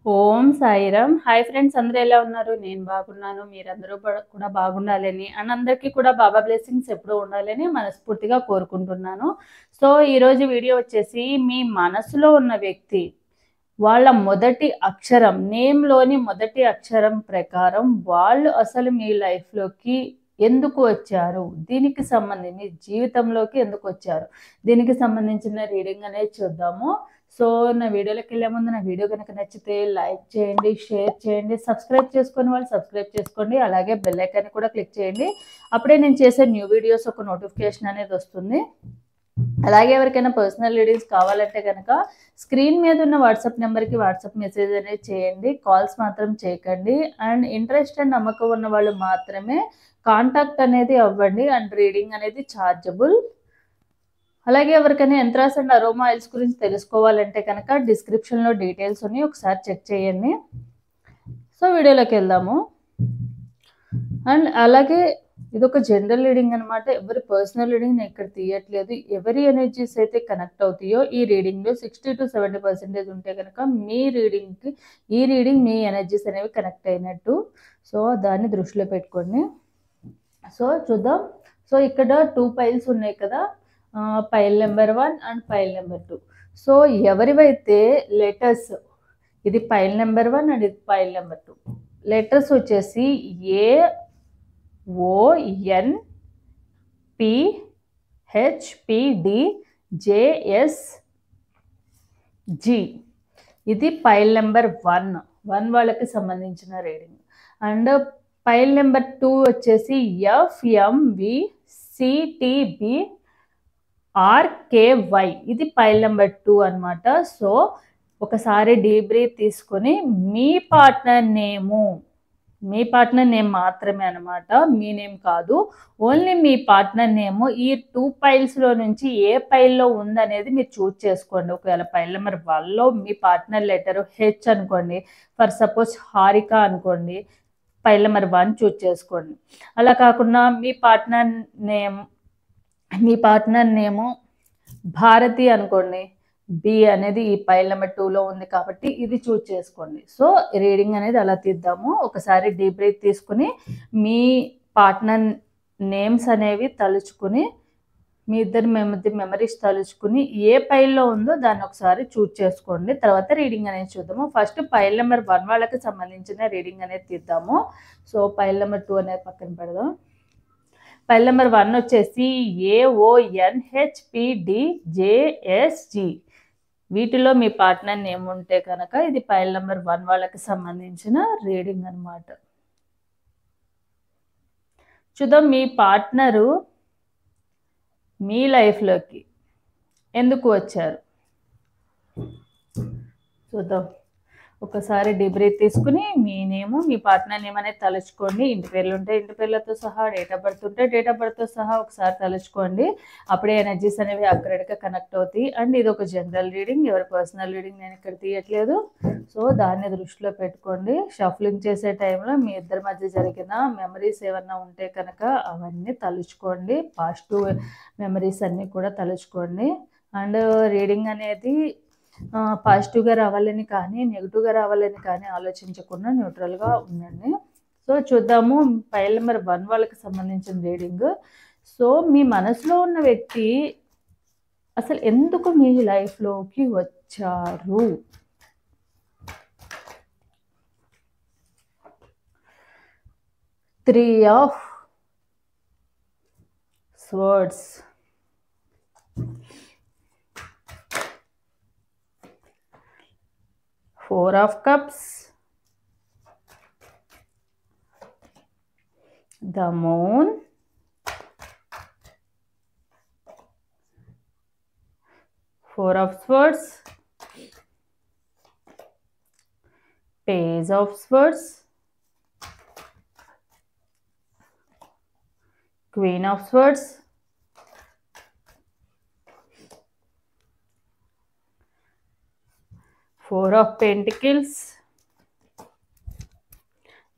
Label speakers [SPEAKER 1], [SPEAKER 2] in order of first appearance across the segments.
[SPEAKER 1] ఓం Sairam. Hi friends, అందరూ ఎలా ఉన్నారు? నేను బాగున్నాను. మీరందరూ కూడా బాగుండాలని అండ్ అందరికీ కూడా బాబా బ్లెస్సింగ్స్ ఎప్పుడూ ఉండాలని మనస్ఫూర్తిగా కోరుకుంటున్నాను. సో ఈరోజు వీడియో వచ్చేసి మీ మనసులో ఉన్న వ్యక్తి వాళ్ళ మొదటి అక్షరం నేమ్‌లోని మొదటి అక్షరం ప్రకారం వాళ్ళు అసలు మీ లైఫ్‌లోకి ఎందుకు వచ్చారు? దీనికి మీ జీవితంలోకి ఎందుకు వచ్చారు? దీనికి సంబంధించిన రీడింగ్ అనేది చూద్దాము. సో నా వీడియోలోకెళ్ళే ముందు నా వీడియో గనుక నచ్చితే లైక్ చేయండి, షేర్ చేయండి, సబ్స్క్రైబ్ చేసుకొని వాళ్ళు సబ్స్క్రైబ్ చేసుకోండి. అలాగే బెల్ ఐకాన్ కూడా క్లిక్ చేయండి. అప్పుడే నేను చేసే న్యూ వీడియోస్ ఒక నోటిఫికేషన్ అనేది వస్తుంది. అలాగే ఎవరికైనా పర్సనల్ రీడింగ్స్ కావాలంటే కనుక స్క్రీన్ మీద ఉన్న వాట్సాప్ నెంబర్కి వాట్సాప్ మెసేజ్ అనేది చేయండి. కాల్స్ మాత్రం చేయకండి. అండ్ ఇంట్రెస్ట్ అండ్ నమ్మకం ఉన్న వాళ్ళు మాత్రమే కాంటాక్ట్ అనేది అవ్వండి. అండ్ రీడింగ్ అనేది ఛార్జబుల్. అలాగే ఎవరికైనా యంత్రాస్ అండ్ అరోమా ఆయిల్స్ గురించి తెలుసుకోవాలంటే కనుక డిస్క్రిప్షన్లో డీటెయిల్స్ ఉన్నాయి, ఒకసారి చెక్ చేయండి. సో వీడియోలోకి వెళ్దాము. అండ్ అలాగే ఇది ఒక జనరల్ రీడింగ్ అనమాట. ఎవరి పర్సనల్ రీడింగ్ నేను ఇక్కడ తీయట్లేదు. ఎవరి ఎనర్జీస్ అయితే కనెక్ట్ అవుతాయో ఈ రీడింగ్లో 60 to 70% ఉంటే కనుక మీ రీడింగ్కి ఈ రీడింగ్ మీ ఎనర్జీస్ అనేవి కనెక్ట్ అయినట్టు. సో దాన్ని దృష్టిలో పెట్టుకోండి. సో చూద్దాం. సో ఇక్కడ 2 పైల్స్ ఉన్నాయి కదా, pile number 1 and pile number 2. So ఎవరివైతే లెటర్స్, ఇది పైల్ నెంబర్ 1 అండ్ ఇది పైల్ నెంబర్ 2, లెటర్స్ వచ్చేసి AONPHPDJSG, ఇది పైల్ నెంబర్ 1 వాళ్ళకి సంబంధించిన రీడింగ్. అండ్ పైల్ నెంబర్ 2 వచ్చేసి FMVCTBRKY, ఇది పైల్ నెంబర్ 2 అనమాట. సో ఒకసారి డీప్ బ్రీత్ తీసుకొని మీ పార్ట్నర్ నేమ్ మాత్రమే అనమాట, మీ నేమ్ కాదు, ఓన్లీ మీ పార్ట్నర్ నేమ్ ఈ 2 పైల్స్లో నుంచి ఏ పైల్లో ఉందనేది మీరు చూజ్ చేసుకోండి. ఒకవేళ పైల్ నెంబర్ 1లో మీ పార్ట్నర్ లెటర్ హెచ్ అనుకోండి, ఫర్ సపోజ్ హారిక అనుకోండి, పైల్ నెంబర్ 1 చూజ్ చేసుకోండి. అలా కాకుండా మీ పార్ట్నర్ నేమ్ భారతి అనుకోండి, బి అనేది ఈ పైల్ నెంబర్ 2లో ఉంది కాబట్టి ఇది చూజ్ చేసుకోండి. సో రీడింగ్ అనేది అలా తీద్దాము. ఒకసారి డీప్ బ్రీత్ తీసుకుని మీ పార్ట్నర్ నేమ్స్ అనేవి తలుచుకుని మీ ఇద్దరి మెమరీస్ తలుచుకుని ఏ పైల్లో ఉందో దాన్ని ఒకసారి చూజ్ చేసుకోండి. తర్వాత రీడింగ్ అనేది చూద్దాము. ఫస్ట్ పైల్ నెంబర్ 1 వాళ్ళకి సంబంధించిన రీడింగ్ అనేది తీద్దాము. సో పైల్ నెంబర్ 2 అనేది పక్కన పెడదాం. పైల్ నెంబర్ 1 వచ్చేసి AONHPDJSG, వీటిలో మీ పార్ట్నర్ నేమ్ ఉంటే కనుక ఇది పైల్ నెంబర్ 1 వాళ్ళకి సంబంధించిన రీడింగ్ అనమాట. చూద్దాం మీ పార్ట్నరు మీ లైఫ్లోకి ఎందుకు వచ్చారు చూద్దాం. ఒకసారి డీప్ బ్రీత్ తీసుకుని మీ నేము, మీ పార్ట్నర్ నేమ్ అనేది తలుచుకోండి. ఇంటి పేర్లు ఉంటే ఇంటి పేర్లతో సహా, డేట్ ఆఫ్ బర్త్ ఉంటే డేట్ ఆఫ్ బర్త్తో సహా ఒకసారి తలుచుకోండి. అప్పుడే ఎనర్జీస్ అనేవి అక్యురేట్గా కనెక్ట్ అవుతాయి. అండ్ ఇది ఒక జనరల్ రీడింగ్, ఎవరి పర్సనల్ రీడింగ్ నేను ఇక్కడ తీయట్లేదు. సో దాన్ని దృష్టిలో పెట్టుకోండి. షఫ్లింగ్ చేసే టైంలో మీ ఇద్దరి మధ్య జరిగిన మెమరీస్ ఏమన్నా ఉంటే కనుక అవన్నీ తలుచుకోండి. పాజిటివ్ మెమరీస్ అన్నీ కూడా తలుచుకోండి. అండ్ రీడింగ్ అనేది పాజిటివ్గా రావాలని కానీ నెగిటివ్గా రావాలని కానీ ఆలోచించకుండా న్యూట్రల్గా ఉండండి. సో చూద్దాము పైల్ నెంబర్ 1 వాళ్ళకి సంబంధించిన రీడింగ్. సో మీ మనసులో ఉన్న వ్యక్తి అసలు ఎందుకు మీ లైఫ్లోకి వచ్చారు? Three of Swords, Four of Cups, the Moon, Four of Swords, Page of Swords, Queen of Swords, Four of Pentacles,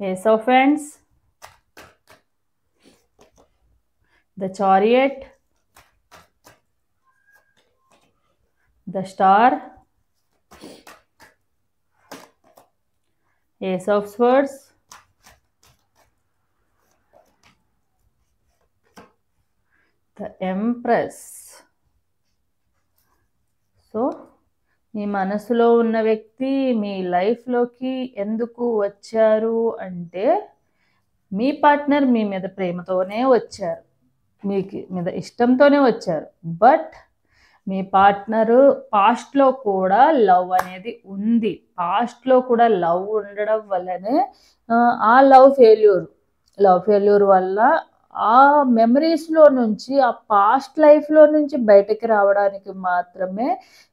[SPEAKER 1] Ace of Wands, the Chariot, the Star, ace of swords, the empress. So మీ మనసులో ఉన్న వ్యక్తి మీ లైఫ్లోకి ఎందుకు వచ్చారు అంటే మీ partner మీ మీద ప్రేమతోనే వచ్చారు, మీకు మీద ఇష్టంతోనే వచ్చారు. బట్ మీ పార్ట్నరు పాస్ట్లో కూడా లవ్ అనేది ఉంది. పాస్ట్లో కూడా లవ్ ఉండడం వల్లనే ఆ లవ్ ఫెయిల్యూర్ వల్ల ఆ మెమరీస్లో నుంచి, ఆ పాస్ట్ లైఫ్లో నుంచి బయటకి రావడానికి మాత్రమే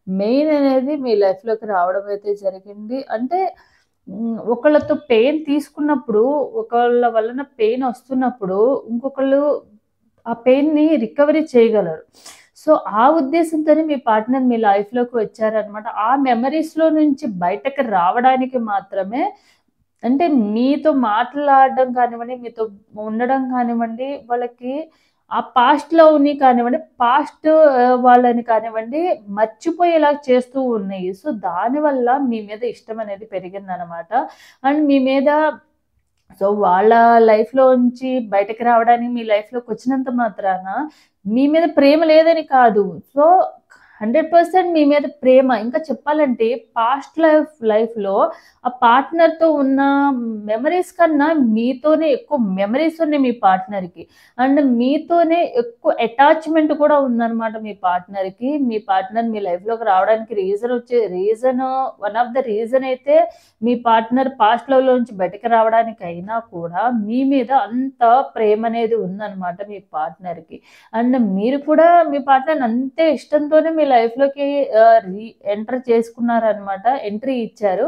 [SPEAKER 1] మెయిన్ అనేది మీ లైఫ్లోకి రావడం అయితే జరిగింది. అంటే ఒకళ్ళతో పెయిన్ తీసుకున్నప్పుడు, ఒకళ్ళ వలన పెయిన్ వస్తున్నప్పుడు ఇంకొకళ్ళు ఆ పెయిన్ని రికవరీ చేయగలరు. సో ఆ ఉద్దేశంతోనే మీ పార్ట్నర్ మీ లైఫ్లోకి వచ్చారనమాట. ఆ మెమరీస్లో నుంచి బయటకు రావడానికి మాత్రమే, అంటే మీతో మాట్లాడడం కానివ్వండి, మీతో ఉండడం కానివ్వండి, వాళ్ళకి ఆ పాస్ట్ లవ్‌ని కానివ్వండి, పాస్ట్ వాళ్ళని కానివ్వండి మర్చిపోయేలా చేస్తూ ఉన్నాయి. సో దానివల్ల మీ మీద ఇష్టం అనేది పెరిగిందనమాట. అండ్ మీ మీద, సో వాళ్ళ లైఫ్‌లోంచి బయటకి రావడానికి మీ లైఫ్‌లోకి వచ్చినంత మాత్రాన మీ మీద ప్రేమ లేదని కాదు. సో 100% మీ మీద ప్రేమ. ఇంకా చెప్పాలంటే పాస్ట్ లైఫ్‌లో ఆ పార్ట్నర్‌తో ఉన్న మెమరీస్ కన్నా మీతోనే ఎక్కువ మెమరీస్ ఉన్నాయి మీ పార్ట్నర్‌కి. అండ్ మీతోనే ఎక్కువ అటాచ్‌మెంట్ కూడా ఉందన్నమాట మీ పార్ట్నర్‌కి. మీ పార్ట్నర్ మీ లైఫ్‌లోకి రావడానికి వన్ ఆఫ్ ద రీజన్ అయితే మీ పార్ట్నర్ పాస్ట్ లవ్‌లోంచి బయటకి రావడానికైనా కూడా మీ మీద అంత ప్రేమ అనేది ఉందన్నమాట మీ పార్ట్నర్‌కి. అండ్ మీరు కూడా మీ పార్ట్నర్‌ని అంతే ఇష్టంతోనే మీ లైఫ్‌లోకి ఎంట్రీ ఇచ్చారు.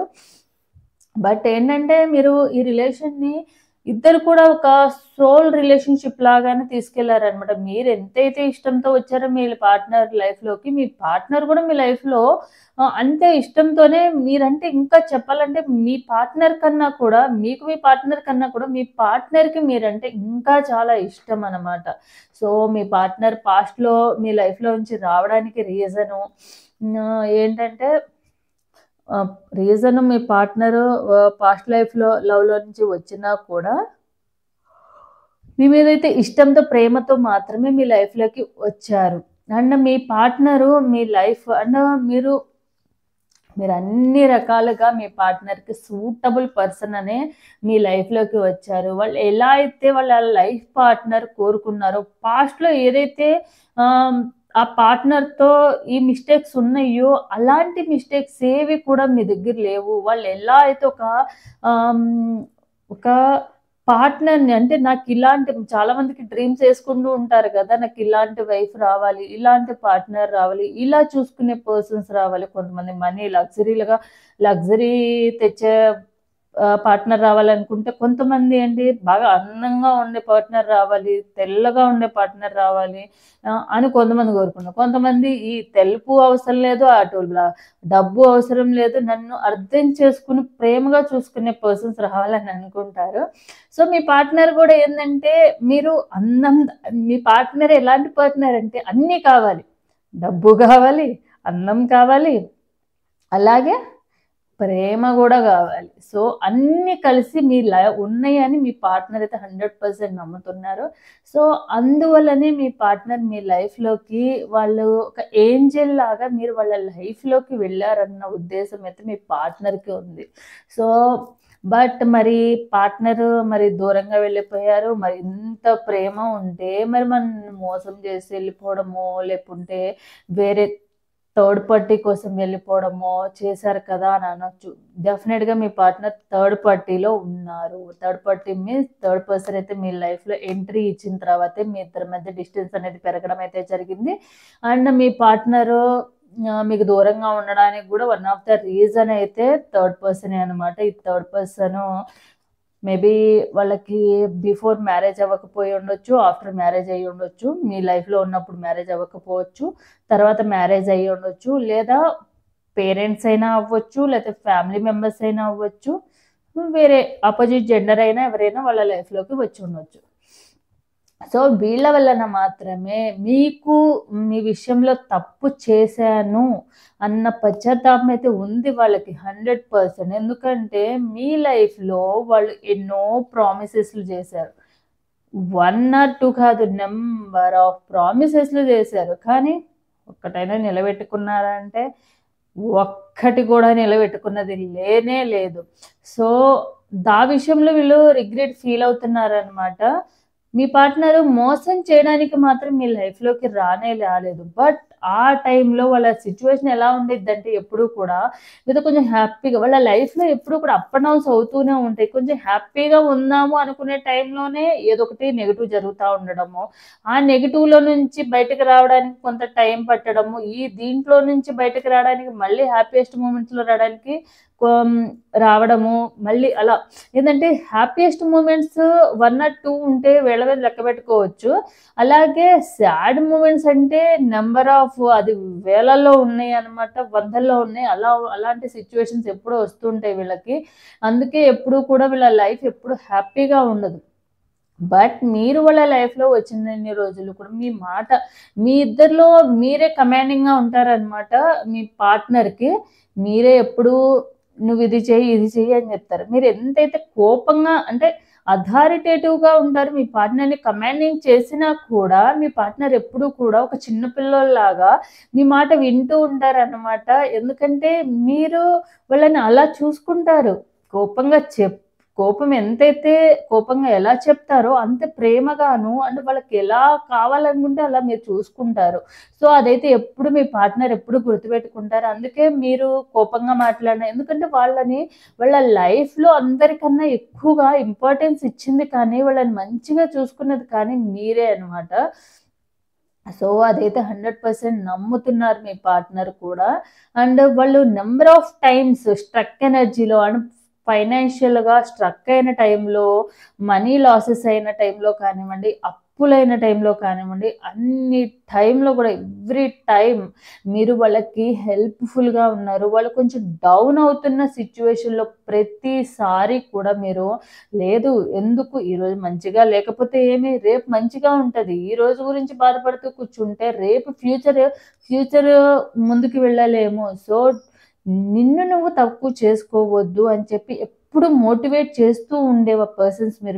[SPEAKER 1] బట్ ఏంటంటే మీరు ఈ రిలేషన్‌ని ఇద్దరు కూడా ఒక సోల్ రిలేషన్‌షిప్ లాగానే తీసుకెళ్లారనమాట. మీరు ఎంతైతే ఇష్టంతో వచ్చారో మీ పార్ట్నర్ లైఫ్‌లోకి, మీ పార్ట్నర్ కూడా మీ లైఫ్‌లో అంతే ఇష్టంతోనే, మీరంటే ఇంకా చెప్పాలంటే మీ పార్ట్నర్ కన్నా కూడా, మీకు మీ పార్ట్నర్ కన్నా కూడా మీ పార్ట్నర్‌కి మీరంటే ఇంకా చాలా ఇష్టం అనమాట. సో మీ పార్ట్నర్ పాస్ట్‌లో మీ లైఫ్‌లో నుంచి రావడానికి ఏంటంటే రీజన్ మీ పార్ట్నరు పాస్ట్ లవ్‌లో నుంచి వచ్చినా కూడా మీ మీదైతే ఇష్టంతో, ప్రేమతో మాత్రమే మీ లైఫ్‌లోకి వచ్చారు. And me partner me life and మీరు అన్ని రకాలుగా మీ పార్ట్నర్‌కి సూటబుల్ పర్సన్ అనే మీ లైఫ్‌లోకి వచ్చారు. వాళ్ళు ఎలా అయితే వాళ్ళ లైఫ్ పార్ట్నర్ కోరుకున్నారో, పాస్ట్‌లో ఏదైతే ఆ పార్ట్నర్‌తో ఈ మిస్టేక్స్ ఉన్నాయో, అలాంటి మిస్టేక్స్ ఏవి కూడా మీ దగ్గర లేవు. వాళ్ళు ఎలా అయితే ఒక పార్ట్నర్‌ని, అంటే నాకిలాంటి చాలా మందికి డ్రీమ్స్ యేసుకుంటూ ఉంటారు గదా! నాకిలాంటి వైఫ్ రావాలి, ఇలాంటి పార్ట్నర్ రావాలి, ఇలా చూసుకునే పర్సన్స్ రావాలి. కొంతమంది లగ్జరీ తెచ్చే పార్ట్నర్ రావాలనుకుంటే, కొంతమంది ఏంటి బాగా అందంగా ఉండే పార్ట్నర్ రావాలి, తెల్లగా ఉండే పార్ట్నర్ రావాలి అని కొంతమంది కోరుకుంటారు. కొంతమంది ఈ తెలుపు అవసరం లేదు, డబ్బు అవసరం లేదు, నన్ను అర్థం చేసుకుని ప్రేమగా చూసుకునే పర్సన్స్ రావాలని అనుకుంటారు. సో మీ పార్ట్నర్ కూడా ఏందంటే, మీ పార్ట్నర్ ఎలాంటి పార్ట్నర్ అంటే అన్నీ కావాలి. డబ్బు కావాలి, అందం కావాలి, అలాగే ప్రేమ గూడా గావాలి. సో అన్నీ కలిసి ఉన్నాయని మీ పార్ట్నర్ అయితే 100% నమ్ముతున్నారు. సో అందువల్లనే మీ పార్ట్నర్ మీ లైఫ్‌లోకి, వాళ్ళు ఒక ఏంజెల్ లాగా మీరు వాళ్ళ లైఫ్‌లోకి వెళ్లారన్న ఉద్దేశం అయితే మీ పార్ట్నర్‌కి ఉంది. సో బట్ మరి పార్ట్నరు దూరంగా వెళ్ళిపోయారు. మరి ఇంత ప్రేమ ఉంటే మరి మనల్ని మోసం చేసి వెళ్ళిపోవడమో, లేకుంటే వేరే థర్డ్ పార్టీ కోసం వెళ్ళిపోవడమో చేశారు కదా అని అనొచ్చు. డెఫినిట్‌గా మీ పార్ట్నర్ థర్డ్ పార్టీలో ఉన్నారు. Third party means third person అయితే మీ లైఫ్‌లో ఎంట్రీ ఇచ్చిన తర్వాతే మీ ఇద్దరి మధ్య డిస్టెన్స్ అనేది పెరగడం అయితే జరిగింది. అండ్ మీ పార్ట్నరు మీకు దూరంగా ఉండడానికి కూడా వన్ ఆఫ్ ద రీజన్ అయితే థర్డ్ పర్సనే అనమాట. ఈ థర్డ్ పర్సను మేబీ వాళ్ళకి బిఫోర్ మ్యారేజ్ అవ్వకపోయి ఉండొచ్చు, ఆఫ్టర్ మ్యారేజ్ అయ్యి ఉండొచ్చు. మీ లైఫ్‌లో ఉన్నప్పుడు మ్యారేజ్ అవ్వకపోవచ్చు. తర్వాత మ్యారేజ్ అయ్యి ఉండొచ్చు. లేదా పేరెంట్స్ అయినా అవ్వచ్చు, లేతే ఫ్యామిలీ మెంబర్స్ అయినా అవ్వచ్చు. వేరే అపోజిట్ జెండర్ అయినా ఎవరైనా వాళ్ళ లైఫ్‌లోకి వచ్చి ఉండొచ్చు. సో వీళ్ళ వలన మాత్రమే మీకు మీ విషయంలో తప్పు చేశాను అన్న పశ్చాత్తాపం అయితే ఉంది వాళ్ళకి 100%. ఎందుకంటే మీ లైఫ్‌లో వాళ్ళు ఎన్నో ప్రామిసెస్‌లు చేశారు. 1 ఆర్ 2 కాదు, నంబర్ ఆఫ్ ప్రామిసెస్‌లు చేశారు. కానీ ఒక్కటైనా నిలబెట్టుకున్నారా అంటే ఒక్కటి కూడా నిలబెట్టుకున్నది లేనే లేదు. సో విషయంలో వీళ్ళు రిగ్రెట్ ఫీల్ అవుతున్నారనమాట. మీ పార్ట్నర్ మోసం చేయడానికి మాత్రం మీ లైఫ్‌లోకి రానే రాలేదు. బట్ ఆ టైంలో వాళ్ళ సిట్యుయేషన్ ఎలా ఉండిద్దంటే ఎప్పుడూ కూడా మీతో కొంచెం హ్యాపీగా వాళ్ళ లైఫ్‌లో ఎప్పుడూ కూడా అప్ అండ్ డౌన్స్ అవుతూనే ఉంటాయి. కొంచెం హ్యాపీగా ఉందాము అనుకునే టైంలోనే ఏదో ఒకటి నెగెటివ్ జరుగుతా ఉండడము. ఆ నెగెటివ్‌లో నుంచి బయటకి రావడానికి కొంత టైం పట్టడము. దీంట్లో నుంచి బయటకి రావడానికి మళ్ళీ హ్యాపీయెస్ట్ మూమెంట్స్‌లో రావడానికి కొం రావడము. మళ్ళీ అలా ఏందంటే హ్యాపీయెస్ట్ మూమెంట్స్ 1 ఆర్ 2 ఉంటే వేళ్ళ మీద లెక్క పెట్టుకోవచ్చు. అలాగే సాడ్ మూమెంట్స్ అంటే నంబర్ ఆఫ్ అది వేలల్లో ఉన్నాయన్నమాట. వందల్లో ఉన్నాయి. అలాంటి సిట్యుయేషన్స్ ఎప్పుడూ వస్తుంటాయి వీళ్ళకి. అందుకే ఎప్పుడూ కూడా వీళ్ళ లైఫ్ ఎప్పుడు హ్యాపీగా ఉండదు. బట్ మీరు వాళ్ళ లైఫ్‌లో వచ్చినన్ని రోజులు కూడా మీ ఇద్దరిలో మీరే కమాండింగ్‌గా ఉంటారనమాట. మీ పార్ట్నర్‌కి మీరే ఎప్పుడూ నువ్విది చెయ్యి, ఇది చెయ్యి అని చెప్తారు. మీరు ఎంతైతే కోపంగా అంటే అథారిటేటివ్‌గా ఉంటారు. మీ పార్ట్నర్‌ని కమాండింగ్ చేసినా కూడా మీ పార్ట్నర్ ఎప్పుడూ కూడా ఒక చిన్న పిల్లోల్లాగా మీ మాట వింటూ ఉంటారనమాట. ఎందుకంటే మీరు వాళ్ళని అలా చూసుకుంటారు. కోపంగా చెప్ కోపంగా ఎలా చెప్తారో అంతే ప్రేమగాను అంటే వాళ్ళకి ఎలా కావాలనుకుంటే అలా మీరు చూసుకుంటారు. సో, అదైతే ఎప్పుడు మీ పార్ట్నర్ ఎప్పుడు గుర్తుపెట్టుకుంటారు. అందుకే మీరు కోపంగా మాట్లాడిన ఎందుకంటే వాళ్ళ లైఫ్‌లో అందరికన్నా ఎక్కువగా ఇంపార్టెన్స్ ఇచ్చింది కానీ, వాళ్ళని మంచిగా చూసుకున్నది కానీ మీరే అన్నమాట. సో, అదైతే 100% నమ్ముతున్నారు మీ పార్ట్నర్ కూడా. అండ్ వాళ్ళు నంబర్ ఆఫ్ టైమ్స్ స్ట్రక్ ఎనర్జీలో అండ్ ఫైనాన్షియల్‌గా స్ట్రక్ అయిన టైంలో, మనీ లాసెస్ అయిన టైంలో కానివ్వండి, అప్పులైన టైంలో కానివ్వండి, అన్ని టైంలో కూడా ఎవ్రీ టైమ్ మీరు వాళ్ళకి హెల్ప్‌ఫుల్‌గా ఉన్నారు. వాళ్ళు కొంచెం డౌన్ అవుతున్న సిట్యుయేషన్‌లో ప్రతిసారి కూడా మీరు లేదు. ఎందుకు ఈరోజు మంచిగా లేకపోతే ఏమి, రేపు మంచిగా ఉంటది. ఈ రోజు గురించి బాధపడుతూ కూర్చుంటే రేపు ఫ్యూచర్ ముందుకు వెళ్ళలేము. సో, నిన్ను నువ్వు తక్కువ చేసుకోవద్దు అని చెప్పి ఎప్పుడు మోటివేట్ చేస్తూ ఉండే పర్సన్స్ మీరు.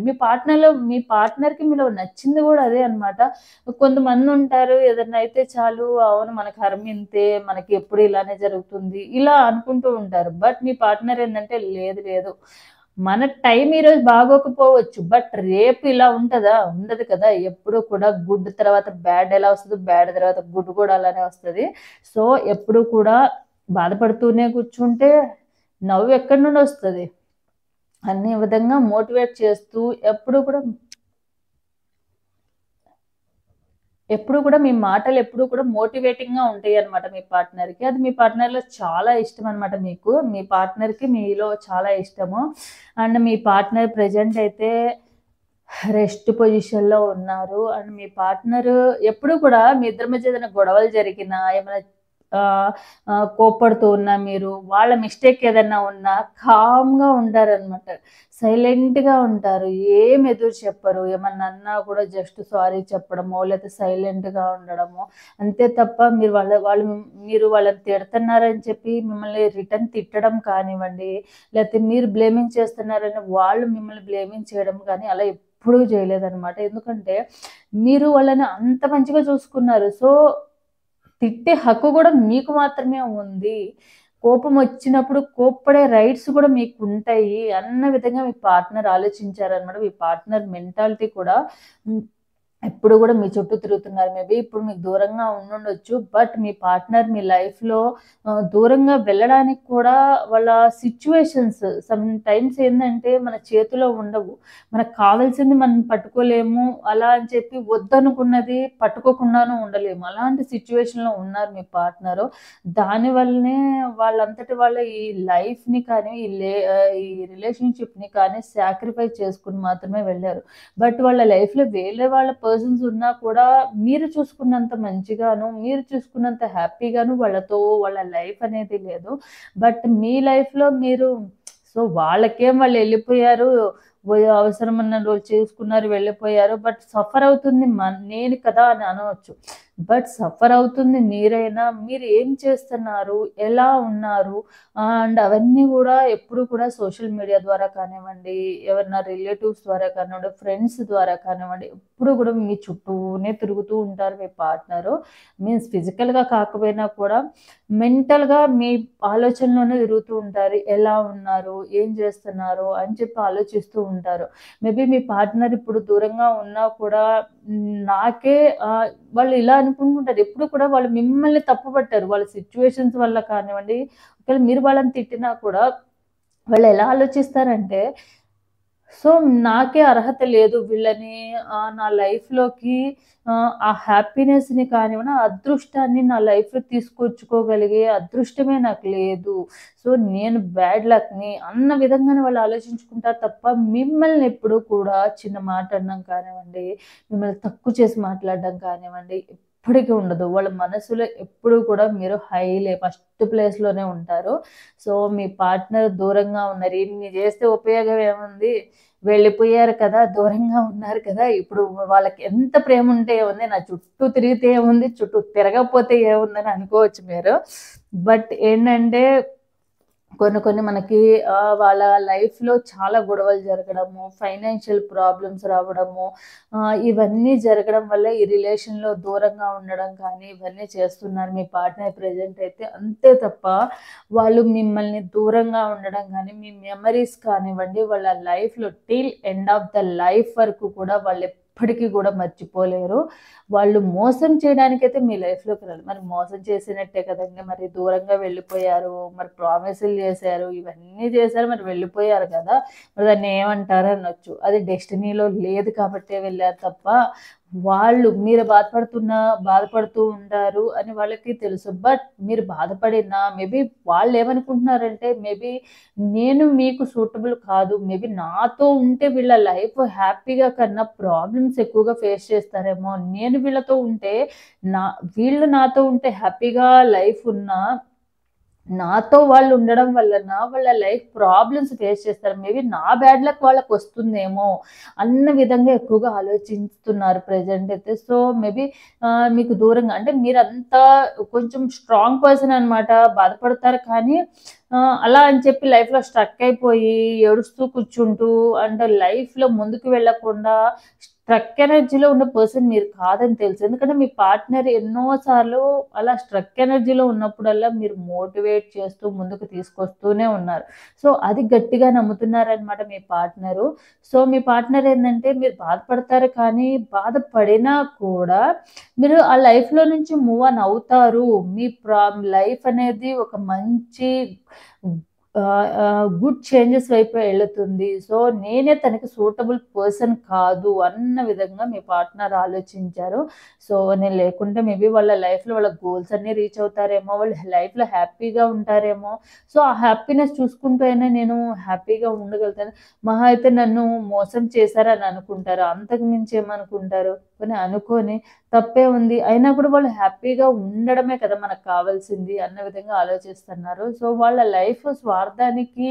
[SPEAKER 1] మీ పార్ట్నర్‌కి మీలో నచ్చింది గూడా అదే అన్నమాట. కొంతమందుంటారు ఏదన్నా అయితే చాలు అవును మన కర్మ ఇంతే, మనకి ఎప్పుడు ఇలానే జరుగుతుంది. ఇలా అనుకుంటూ ఉంటారు. బట్ మీ పార్ట్నర్ ఏందంటే లేదు. మన టైం ఈరోజు బాగోకపోవచ్చు. బట్ రేపు ఇలా ఉంటదా? ఉండదు కదా! ఎప్పుడూ కూడా గుడ్ తర్వాత బ్యాడ్ ఎలా వస్తదో, బ్యాడ్ తర్వాత గుడ్ కూడా అలానే వస్తది. సో, ఎప్పుడూ కూడా బాధపడుతూనే కూర్చుంటే నవ్వు ఎక్కడి నుండొస్తది? అన్ని విధంగా మోటివేట్ చేస్తూ ఎప్పుడు కూడా మీ మాటలు ఎప్పుడు కూడా మోటివేటింగ్‌గా ఉంటాయన్నమాట మీ పార్ట్నర్‌కి. అది మీ పార్ట్నర్‌లో చాలా ఇష్టమన్నమాట మీకు. మీ పార్ట్నర్‌కి మీలో చాలా ఇష్టము. అండ్ మీ పార్ట్నర్ ప్రెజెంట్ అయితే రెస్ట్ పొజిషన్‌లో ఉన్నారు. అండ్ మీ పార్ట్నరు ఎప్పుడు కూడా మీ ఇద్దరి మధ్య ఏదైనా గొడవలు జరిగినా, ఏమైనా ఆహ్, కోప్పడుతూ ఉన్నా మీరు, వాళ్ళ మిస్టేక్ ఏదన్నా ఉన్నా కామ్‌గా ఉంటారనమాట. సైలెంట్‌గా ఉంటారు. ఏం ఎదురు చెప్పరు. ఏమన్నా అన్నా కూడా జస్ట్ సారీ చెప్పడమో, లేతే సైలెంట్‌గా ఉండడమో, అంతే తప్ప మీరు వాళ్ళని తిడుతున్నారని చెప్పి మిమ్మల్ని రిటర్న్ తిట్టడం కానివ్వండి, లేతే మీరు బ్లేమింగ్ చేస్తున్నారని వాళ్ళు మిమ్మల్ని బ్లేమింగ్ చేయడం గానీ, అలా ఎప్పుడూ చేయలేదనమాట. ఎందుకంటే, మీరు వాళ్ళని అంత మంచిగా చూసుకున్నారు. సో, తిట్టే హక్కు గూడా మీకు మాత్రమే ఉంది. కోపమొచ్చినప్పుడు కోప్పడే రైట్స్ గూడా మీకుంటాయి అన్న విధంగా మీ పార్ట్నర్ ఆలోచించారనమాట. మీ పార్ట్నర్ మెంటాలిటీ కూడా హ్మ్. ఎప్పుడు గూడా మీ చుట్టూ తిరుగుతున్నారు. మేబీ ఇప్పుడు మీకు దూరంగా ఉండుండొచ్చు. బట్ మీ పార్ట్నర్ మీ లైఫ్‌లో దూరంగా వెళ్ళడానికి కూడా వాళ్ళ సిట్యుయేషన్స్ సమ్ టైమ్స్ ఏందంటే మన చేతిలో ఉండవు. మనకు కావాల్సింది మనం పట్టుకోలేము. అలా అని చెప్పి వద్దనుకున్నది పట్టుకోకుండాను ఉండలేము. అలాంటి సిట్యుయేషన్‌లో ఉన్నారు మీ పార్ట్నరు. దానివల్లనే వాళ్ళంతట వాళ్ళే ఈ లైఫ్‌ని కానీ, ఈ రిలేషన్‌షిప్‌ని కానీ సాక్రిఫైస్ చేసుకొని మాత్రమే వెళ్లారు. బట్ వాళ్ళ లైఫ్‌లో వేరే వాళ్ళ పర్సన్స్ ఉన్నా కూడా మీరు చూసుకున్నంత మంచిగాను, మీరు చూసుకున్నంత హ్యాపీగాను వాళ్ళ లైఫ్ అనేది లేదు. బట్ మీ లైఫ్‌లో మీరు సో, వాళ్ళెళ్ళిపోయారు. అవసరమన్న రోజు చేసుకున్నారు, వెళ్ళిపోయారు. బట్ సఫర్ అవుతుంది నేను కదా అని అనవచ్చు. బట్ సఫర్ అవుతుంది మీరైనా. మీరు ఏం చేస్తున్నారు, ఎలా ఉన్నారు అండ్ అవన్నీ కూడా ఎప్పుడు కూడా సోషల్ మీడియా ద్వారా కానివ్వండి, ఎవరైనా రిలేటివ్స్ ద్వారా కానివ్వండి, ఫ్రెండ్స్ ద్వారా కానివ్వండి, ఎప్పుడు కూడా మీ చుట్టూనే తిరుగుతూ ఉంటారు మీ పార్ట్నరు. మీన్స్ ఫిజికల్గా కాకపోయినా కూడా మెంటల్గా మీ ఆలోచనలోనే తిరుగుతూ ఉంటారు. ఎలా ఉన్నారు, ఏం చేస్తున్నారు అని చెప్పి ఆలోచిస్తూ ఉంటారు. మేబీ మీ పార్ట్నర్ ఇప్పుడు దూరంగా ఉన్నా కూడా నాకే వాళ్ళు ఇలా అనుకుంటుంటారు. ఎప్పుడు కూడా వాళ్ళు మిమ్మల్ని తప్పు పట్టారు. వాళ్ళ సిచ్యువేషన్స్ వల్ల కానివ్వండి, ఒకవేళ మీరు వాళ్ళని తిట్టినా కూడా వాళ్ళు ఎలా ఆలోచిస్తారంటే, సో నాకే అర్హత లేదు వీళ్ళని నా లైఫ్‌లోకి ఆ హ్యాపీనెస్‌ని కానివ్వండి, ఆ అదృష్టాన్ని నా లైఫ్‌లో తీసుకొచ్చుకోగలిగే అదృష్టమే నాకు లేదు. సో నేను బ్యాడ్ లక్‌ని అన్న విధంగానే వాళ్ళు ఆలోచించుకుంటారు తప్ప, మిమ్మల్ని ఎప్పుడూ కూడా చిన్న మాట అనడం కానివ్వండి, మిమ్మల్ని తక్కువ చేసి మాట్లాడడం కానివ్వండి, ఎప్పటికి ఉండదు. వాళ్ళ మనసులో ఎప్పుడూ కూడా మీరు ఫస్ట్ ప్లేస్‌లోనే ఉంటారు. సో మీ పార్ట్నర్ దూరంగా ఉన్నారు. ఇన్ని చేస్తే ఉపయోగం ఏముంది? వెళ్ళిపోయారు కదా! దూరంగా ఉన్నారు కదా! ఇప్పుడు వాళ్ళకి ఎంత ప్రేముంటే ఏముంది? నా చుట్టూ తిరిగితే ఏముంది? చుట్టూ తిరగకపోతే ఏముందని అనుకోవచ్చు మీరు. బట్ ఏంటంటే కొన్ని మనకి వాళ్ళ లైఫ్‌లో చాలా గొడవలు జరగడము, ఫైనాన్షియల్ ప్రాబ్లమ్స్ రావడము, ఇవన్నీ జరగడం వల్ల ఈ రిలేషన్‌లో దూరంగా ఉండడం కానీ, ఇవన్నీ చేస్తున్నారు మీ పార్ట్నర్ ప్రెజెంట్ అయితే. అంతే తప్ప వాళ్ళు మిమ్మల్ని దూరంగా ఉండడం గానీ, మీ మెమరీస్ కానివ్వండి, వాళ్ళ లైఫ్‌లో till end of the life వరకు కూడా వాళ్ళు ఎప్పటికీ కూడా మర్చిపోలేరు. వాళ్ళు మోసం చేయడానికైతే మీ లైఫ్‌లోకి రారు. మరి మోసం చేసినట్టే కదండీ! మరి దూరంగా వెళ్ళిపోయారు. మరి ప్రామిసులు చేశారు. ఇవన్నీ చేశారు. మరి వెళ్ళిపోయారు కదా! మరి దాన్ని ఏమంటారు అనొచ్చు. అది డెస్టినీలో లేదు కాబట్టే వెళ్లారు తప్ప, వాళ్ళు మీరు బాధపడుతూ ఉంటారు అని వాళ్ళకి తెలుసు. బట్ మీరు బాధపడినా మేబీ వాళ్ళేమనుకుంటున్నారంటే, మేబీ నేను మీకు సూటబుల్ కాదు. మేబీ నాతో ఉంటే వీళ్ళ లైఫ్ హ్యాపీగా కన్నా ప్రాబ్లమ్స్ ఎక్కువగా ఫేస్ చేస్తారేమో. నేను వీళ్ళతో ఉంటే నా వీళ్ళు నాతో ఉంటే హ్యాపీగా లైఫ్ ఉన్నా నాతో వాళ్ళు ఉండడం వలన వాళ్ళ లైఫ్ ప్రాబ్లమ్స్ ఫేస్ చేస్తారు. మేబీ నా బ్యాడ్ లక్ వాళ్ళకొస్తుందేమో అన్న విధంగా ఎక్కువగా ఆలోచిస్తున్నారు ప్రెజెంట్ అయితే. సో, మేబీ మీకు దూరంగా అంటే మీరంతా కొంచెం స్ట్రాంగ్ పర్సన్ అనమాట. బాధపడతారు కానీ అలా అని చెప్పి లైఫ్‌లో స్ట్రక్ అయిపోయి ఏడుస్తూ కూర్చుంటూ అంటే లైఫ్‌లో ముందుకు వెళ్ళకుండా స్ట్రక్ ఎనర్జీలో ఉన్న పర్సన్ మీరు కాదని తెలుసు. ఎందుకంటే మీ పార్ట్నర్ ఎన్నో సార్లు అలా స్ట్రక్ ఎనర్జీలో ఉన్నప్పుడల్లా మీరు మోటివేట్ చేస్తూ ముందుకు తీసుకొస్తూనే ఉన్నారు. సో, అది గట్టిగా నమ్ముతున్నారనమాట మీ పార్ట్నరు. సో, మీ పార్ట్నర్ ఏందంటే మీరు బాధపడతారు కానీ బాధపడినా కూడా మీరు ఆ లైఫ్‌లో నుంచి మూవ్ ఆన్ అవుతారు. మీ లైఫ్ అనేది ఒక మంచి గుడ్ చేంజెస్ వైపు ఎళ్తుంది. సో, నేనే తనకి సూటబుల్ పర్సన్ కాదు అన్న విధంగా మీ పార్ట్నర్ ఆలోచించారు. సో, నేను లేకుంటే మేబీ వాళ్ళ లైఫ్‌లో వాళ్ళ గోల్స్ అన్నీ రీచ్ అవుతారేమో, వాళ్ళ లైఫ్‌లో హ్యాపీగా ఉంటారేమో. సో, ఆ హ్యాపీనెస్ చూసుకుంటూ అయినా నేను హ్యాపీగా ఉండగలుగుతాను. మహా అయితే నన్ను మోసం చేశారని అనుకుంటారు. అంతకు మించి ఏమనుకుంటారు? పోనీ అనుకోని తప్పే ఉంది. అయినా కూడా వాళ్ళు హ్యాపీగా ఉండడమే కదా మనకు కావాల్సింది అన్న విధంగా ఆలోచిస్తున్నారు. సో, వాళ్ళ లైఫ్ స్వార్థానికి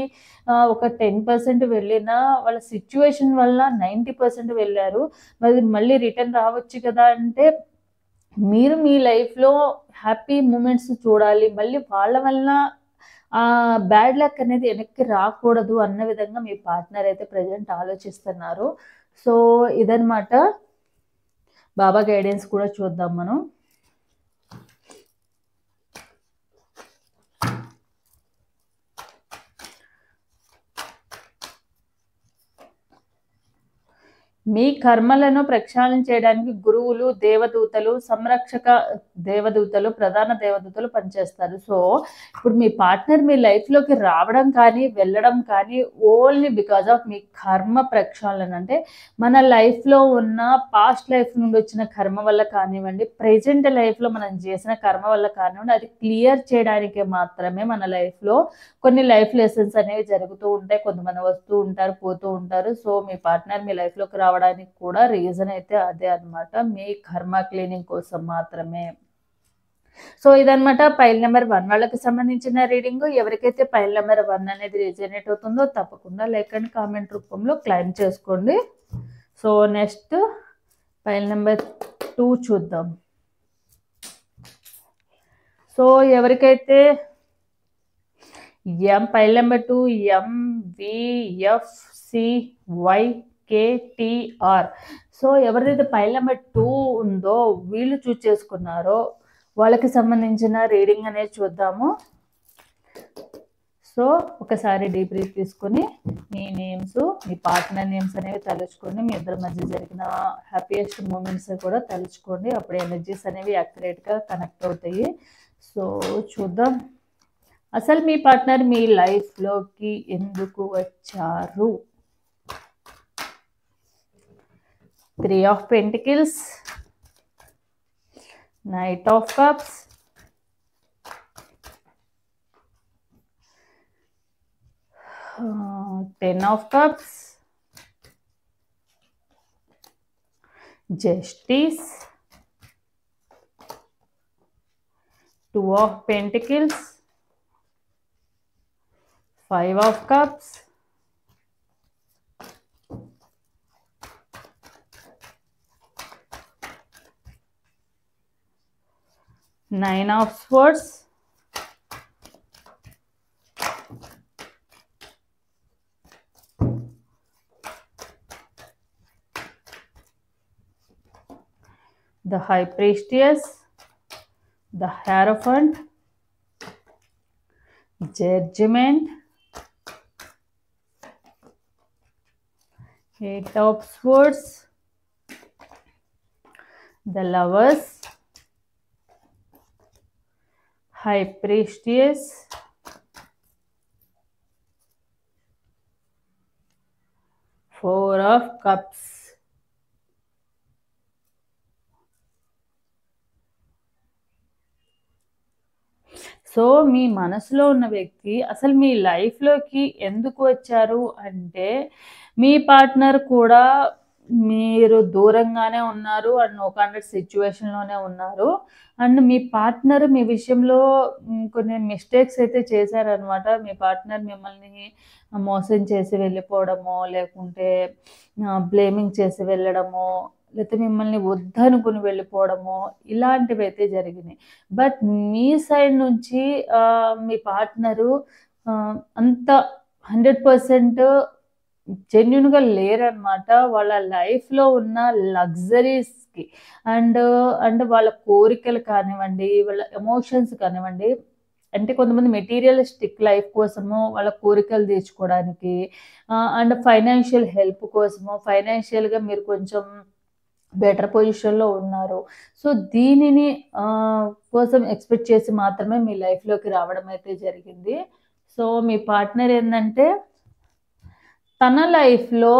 [SPEAKER 1] ఒక 10% వెళ్ళినా వాళ్ళ సిట్యుయేషన్ వల్ల 90% వెళ్లారు. మరి మళ్ళీ రిటర్న్ రావచ్చు కదా! అంటే మీరు మీ లైఫ్‌లో హ్యాపీ మూమెంట్స్ చూడాలి. మళ్ళీ వాళ్ళ వల్ల బ్యాడ్ లక్ అనేది వెనక్కి రాకూడదు అన్న విధంగా మీ పార్ట్నర్ అయితే ప్రెజెంట్ ఆలోచిస్తున్నారు. సో, ఇదనమాట. బాబా గైడెన్స్ కూడా చూద్దాం మనం. మీ కర్మలను ప్రక్షాళన చేయడానికి గురువులు, దేవదూతలు, ప్రధాన దేవదూతలు పనిచేస్తారు. సో, ఇప్పుడు మీ పార్ట్నర్ మీ లైఫ్‌లోకి రావడం కానీ, వెళ్ళడం కానీ ఓన్లీ బికాజ్ ఆఫ్ మీ కర్మ ప్రక్షాళన. అంటే మన లైఫ్‌లో ఉన్న పాస్ట్ లైఫ్ నుండి వచ్చిన కర్మ వల్ల కానివ్వండి, ప్రెజెంట్ లైఫ్‌లో మనం చేసిన కర్మ వల్ల కానివ్వండి, అది క్లియర్ చేయడానికే మాత్రమే మన లైఫ్‌లో కొన్ని లైఫ్ లెసన్స్ అనేవి జరుగుతూ ఉంటాయి. కొంతమంది వస్తూ ఉంటారు, పోతూ ఉంటారు. సో, మీ పార్ట్నర్ మీ లైఫ్‌లోకి రావడానికి కూడా రీజన్ అయితే అదే అన్నమాట. మీ కర్మ క్లీనింగ్ కోసం మాత్రమే. సో ఇదనమాట పైల్ నెంబర్ 1 వాళ్ళకి సంబంధించిన రీడింగ్. ఎవరికైతే పైల్ నెంబర్ 1 అనేది రిజనేట్ అవుతుందో తప్పకుండా లైక్ అండ్ కామెంట్ రూపంలో క్లైమ్ చేసుకోండి. సో నెక్స్ట్ పైల్ నెంబర్ 2 చూద్దాం. సో ఎవరికైతే పైల్ నెంబర్ 2 MVFCYKTR. సో ఎవరైతే పైల్ నెంబర్ 2 ఉందో వీళ్ళు చూస్ చేసుకున్నారో వాళ్ళకి సంబంధించిన రీడింగ్ అనేది చూద్దాము. సో ఒకసారి డీప్ బ్రీత్ తీసుకొని మీ నేమ్స్, మీ పార్ట్నర్ నేమ్స్ అనేవి తలుచుకోండి. మీ ఇద్దరి మధ్య జరిగిన హ్యాపీయెస్ట్ మూమెంట్స్ కూడా తలుచుకోండి. అప్పుడు ఎనర్జీస్ అనేవి యాక్యురేట్గా కనెక్ట్ అవుతాయి. సో చూద్దాం అసలు మీ పార్ట్నర్ మీ లైఫ్లోకి ఎందుకు వచ్చారు. 3 of Pentacles, Knight of Cups, Ten of Cups, Justice, 2 of Pentacles, 5 of Cups, Nine of Swords, the High Priestess, the Hierophant, Judgment, 8 of Swords, the Lovers, High Priestess, 4 of Cups. So మీ మనసులో ఉన్న వ్యక్తి అసలు మీ లైఫ్లోకి ఎందుకు వచ్చారు అంటే మీ partner కూడా మీరు దూరంగానే ఉన్నారు అండ్ నో కాంటాక్ట్ సిచ్యువేషన్లోనే ఉన్నారు. అండ్ మీ పార్ట్నర్ మీ విషయంలో కొన్ని మిస్టేక్స్ అయితే చేశారనమాట. మీ పార్ట్నర్ మిమ్మల్ని మోసం చేసి వెళ్ళిపోవడమో, లేకుంటే బ్లేమింగ్ చేసి వెళ్ళడమో, లేకపోతే మిమ్మల్ని వద్దనుకుని వెళ్ళిపోవడమో ఇలాంటివి అయితే జరిగినాయి. బట్ మీ సైడ్ నుంచి మీ పార్ట్నరు అంత 100% జెన్యున్గా లేరనమాట. వాళ్ళ లైఫ్లో ఉన్న లగ్జరీస్కి అండ్ వాళ్ళ కోరికలు కానివ్వండి, వాళ్ళ ఎమోషన్స్ కానివ్వండి, అంటే కొంతమంది మెటీరియలిస్టిక్ లైఫ్ కోసము వాళ్ళ కోరికలు తీర్చుకోవడానికి అండ్ ఫైనాన్షియల్ హెల్ప్ కోసము, ఫైనాన్షియల్గా మీరు కొంచెం బెటర్ పొజిషన్లో ఉన్నారు. సో దీనిని కోసం ఎక్స్పెక్ట్ చేసి మాత్రమే మీ లైఫ్లోకి రావడం అయితే జరిగింది. సో మీ పార్ట్నర్ ఏంటంటే తన లైఫ్లో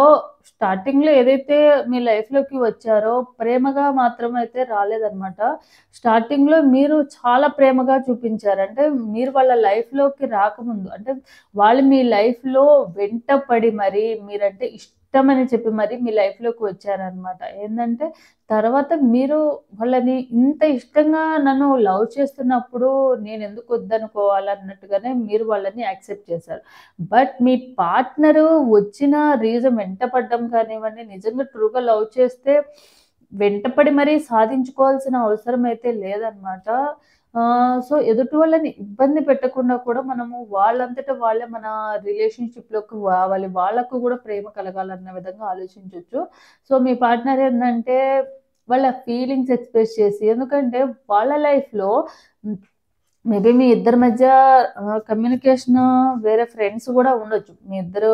[SPEAKER 1] స్టార్టింగ్లో ఏదైతే మీ లైఫ్లోకి వచ్చారో ప్రేమగా మాత్రం అయితే రాలేదనమాట. స్టార్టింగ్లో మీరు చాలా ప్రేమగా చూపించారు. అంటే మీరు వాళ్ళ లైఫ్లోకి రాకముందు, అంటే వాళ్ళు మీ లైఫ్లో వెంట పడి మరి మీరంటే ఇష్టమని చెప్పి మరి మీ లైఫ్లోకి వచ్చారనమాట. ఏంటంటే తర్వాత మీరు వాళ్ళని ఇంత ఇష్టంగా నన్ను లవ్ చేస్తున్నప్పుడు నేను ఎందుకు వద్దనుకోవాలన్నట్టుగానే మీరు వాళ్ళని యాక్సెప్ట్ చేశారు. బట్ మీ పార్ట్నరు వచ్చిన రీజన్ వెంటపడడం కానివ్వండి, నిజంగా ట్రూగా లవ్ చేస్తే వెంటపడి మరీ సాధించుకోవాల్సిన అవసరం అయితే లేదనమాట. సో ఎదుటి వాళ్ళని ఇబ్బంది పెట్టకుండా కూడా మనము వాళ్ళంతటా వాళ్ళే మన రిలేషన్షిప్లోకి రావాలి, వాళ్ళకు కూడా ప్రేమ కలగాలన్న విధంగా ఆలోచించవచ్చు. సో మీ పార్ట్నర్ ఏంటంటే వాళ్ళ ఫీలింగ్స్ ఎక్స్ప్రెస్ చేసి, ఎందుకంటే వాళ్ళ లైఫ్లో మేబీ మీ ఇద్దరి మధ్య కమ్యూనికేషన్ వేరే ఫ్రెండ్స్ కూడా ఉండొచ్చు. మీ ఇద్దరు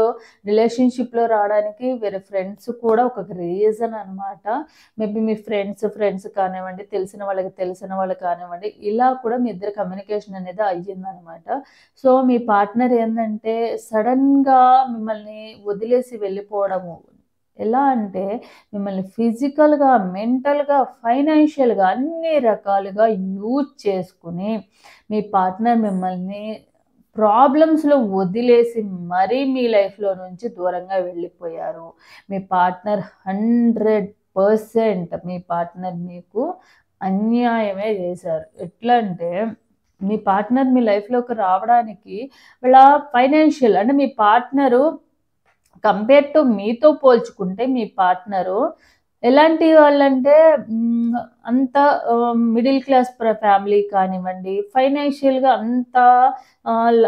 [SPEAKER 1] రిలేషన్షిప్లో రావడానికి వేరే ఫ్రెండ్స్ కూడా ఒక రీజన్ అనమాట. మేబీ మీ ఫ్రెండ్స్ కానివ్వండి, తెలిసిన వాళ్ళు కానివ్వండి, ఇలా కూడా మీ ఇద్దరు కమ్యూనికేషన్ అనేది అయ్యిందనమాట. సో మీ పార్ట్నర్ ఏంటంటే సడన్గా మిమ్మల్ని వదిలేసి వెళ్ళిపోవడము, ఎలా అంటే మిమ్మల్ని ఫిజికల్గా, మెంటల్గా, ఫైనాన్షియల్గా అన్ని రకాలుగా యూజ్ చేసుకుని మీ పార్ట్నర్ మిమ్మల్ని ప్రాబ్లమ్స్లో వదిలేసి మరీ మీ లైఫ్లో నుంచి దూరంగా వెళ్ళిపోయారు. మీ పార్ట్నర్ 100% మీ పార్ట్నర్ మీకు అన్యాయమే చేశారు. ఎట్లా అంటే మీ పార్ట్నర్ మీ లైఫ్‌లోకి రావడానికి వాళ్ళ ఫైనాన్షియల్ అంటే మీ పార్ట్నరు కంపేర్ టు మీతో పోల్చుకుంటే మీ పార్ట్నరు ఎలాంటి వాళ్ళంటే అంత మిడిల్ క్లాస్ ఫ్యామిలీ కానివ్వండి, ఫైనాన్షియల్‌గా అంత ఆహ్, ల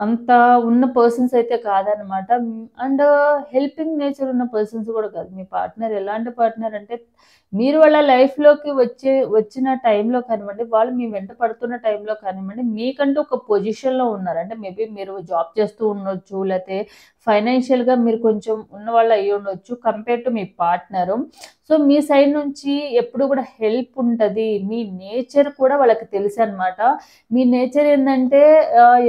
[SPEAKER 1] అంత ఉన్న పర్సన్స్ అయితే కాదనమాట. అండ్ హెల్పింగ్ నేచర్ ఉన్న పర్సన్స్ గూడా కాదు. మీ పార్ట్నర్ ఎలాంటి పార్ట్నర్ అంటే, మీరు వాళ్ళ లైఫ్‌లోకి వచ్చిన టైంలో కానివ్వండి, వాళ్ళు మీ వెంట పడుతున్న టైంలో కానివ్వండి, మీకంటూ ఒక పొజిషన్‌లో ఉన్నారు. అంటే మేబీ మీరు జాబ్ చేస్తూ ఉండొచ్చు, లేతే ఫైనాన్షియల్‌గా మీరు కొంచెం ఉన్నవాళ్ళు అయ్యుండొచ్చు compare to me partner. So, me side నుంచి ఎప్పుడు గూడా హెల్ప్ ఉంటది. మీ నేచర్ కూడా వాళ్ళకి తెలుసనమాట. మీ నేచర్ ఏందంటే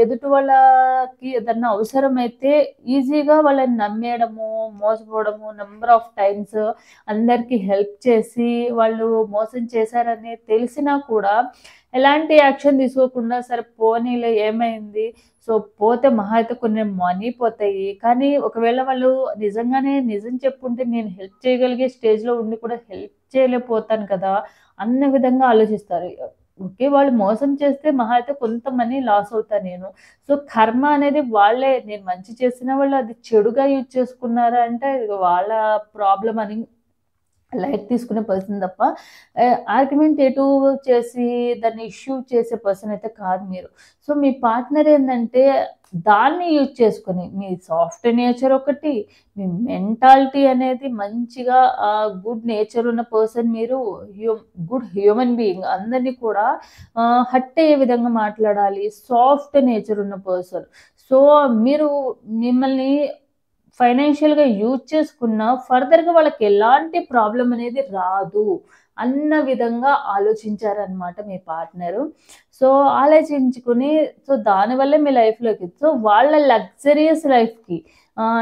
[SPEAKER 1] ఎదుటి వాళ్ళకి ఏదన్నా అవసరమైతే ఈజీగా వాళ్ళని నమ్మేయడము, మోసపోవడము, నంబర్ ఆఫ్ టైమ్స్ అందరికి హెల్ప్ చేసి వాళ్ళు మోసం చేశారని తెలిసినా కూడా ఎలాంటి యాక్షన్ తీసుకోకుండా సరే పోనీలే ఏమైంది? సో, పోతే మహా అయితే కొన్ని మనీ పోతాయి. కానీ ఒకవేళ వాళ్ళు నిజంగానే నిజం చెప్పుంటే నేను హెల్ప్ చేయగలిగే స్టేజ్‌లో ఉండి కూడా హెల్ప్ చేయలేకపోతాను కదా! అన్న విధంగా ఆలోచిస్తారు. ఓకే. వాళ్ళు మోసం చేస్తే మహా అయితే కొంత మనీ లాస్ అవుతా నేను. సో, కర్మ అనేది వాళ్ళే నేను మంచి చేసినా వాళ్ళు అది చెడుగా యూజ్ చేసుకున్నారా అంటే ఇది వాళ్ళ ప్రాబ్లమ్ అని లైట్ తీసుకునే పర్సన్ తప్ప ఆర్గ్యుమెంటేటివ్ చేసి దాన్ని ఇష్యూ చేసే పర్సన్ అయితే కాదు మీరు. సో, మీ పార్ట్నర్ ఏందంటే దాన్ని యూజ్ చేసుకొని మీ సాఫ్ట్ నేచర్ ఒకటి, మీ మెంటాలిటీ అనేది మంచిగా గుడ్ నేచర్ ఉన్న పర్సన్ మీరు హ్యూ గుడ్ హ్యూమన్ బీయింగ్ అందరిని కూడా హర్ట్ అయ్యే విధంగా మాట్లాడాలి. సాఫ్ట్ నేచర్ ఉన్న పర్సన్. సో, మీరు మిమ్మల్ని ఫైనాన్షియల్‌గా యూజ్ చేసుకున్న ఫర్దర్‌గా వాళ్ళకెలాంటి ప్రాబ్లమ్ అనేది రాదు. అన్న విధంగా ఆలోచించారనమాట మీ పార్ట్నరు. సో, ఆలోచించుకొని సో, దానివల్లే మీ లైఫ్‌లోకి సో, వాళ్ళ లగ్జరియస్ లైఫ్‌కి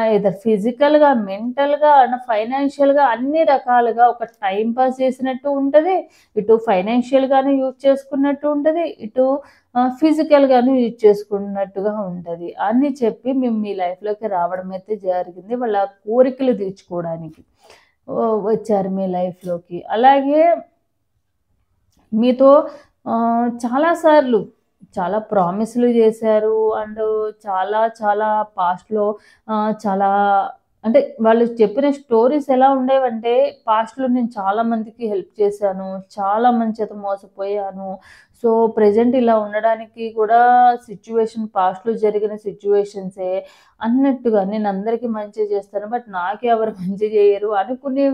[SPEAKER 1] ఐదర్ ఫిజికల్‌గా, మెంటల్‌గా అండ్ ఫైనాన్షియల్‌గా అన్ని రకాలుగా ఒక టైమ్ పాస్ చేసినట్టు ఉంటది. ఇటు ఫైనాన్షియల్‌గాను యూజ్ చేసుకున్నట్టు ఉంటది. ఇటు ఫిజికల్‌గాను యూజ్ చేసుకున్నట్టుగా ఉంటది. అని చెప్పి మేము మీ లైఫ్‌లోకి రావడం అయితే జరిగింది. వాళ్ళ కోరికలు తీర్చుకోవడానికి. వచ్చారు మీ లైఫ్‌లోకి. అలాగే మీతో చాలా సార్లు చాలా ప్రామిస్‌లు జేశారు. అండ్ చాలా చాలా పాస్ట్‌లో చాలా అంటే వాళ్ళు చెప్పిన స్టోరీస్ ఎలా ఉండేవంటే, పాస్ట్‌లో నేను చాలా మందికి హెల్ప్ చేశాను. చాలా మంది చేత మోసపోయాను. సో, ప్రెజెంట్ ఇలా ఉండడానికి కూడా సిట్యుయేషన్ పాస్ట్‌లో జరిగిన సిట్యుయేషన్సే అన్నట్టుగా నేను అందరికి మంచే చేస్తాను. బట్ నాకే ఎవరు మంచి జేయరు అనుకునే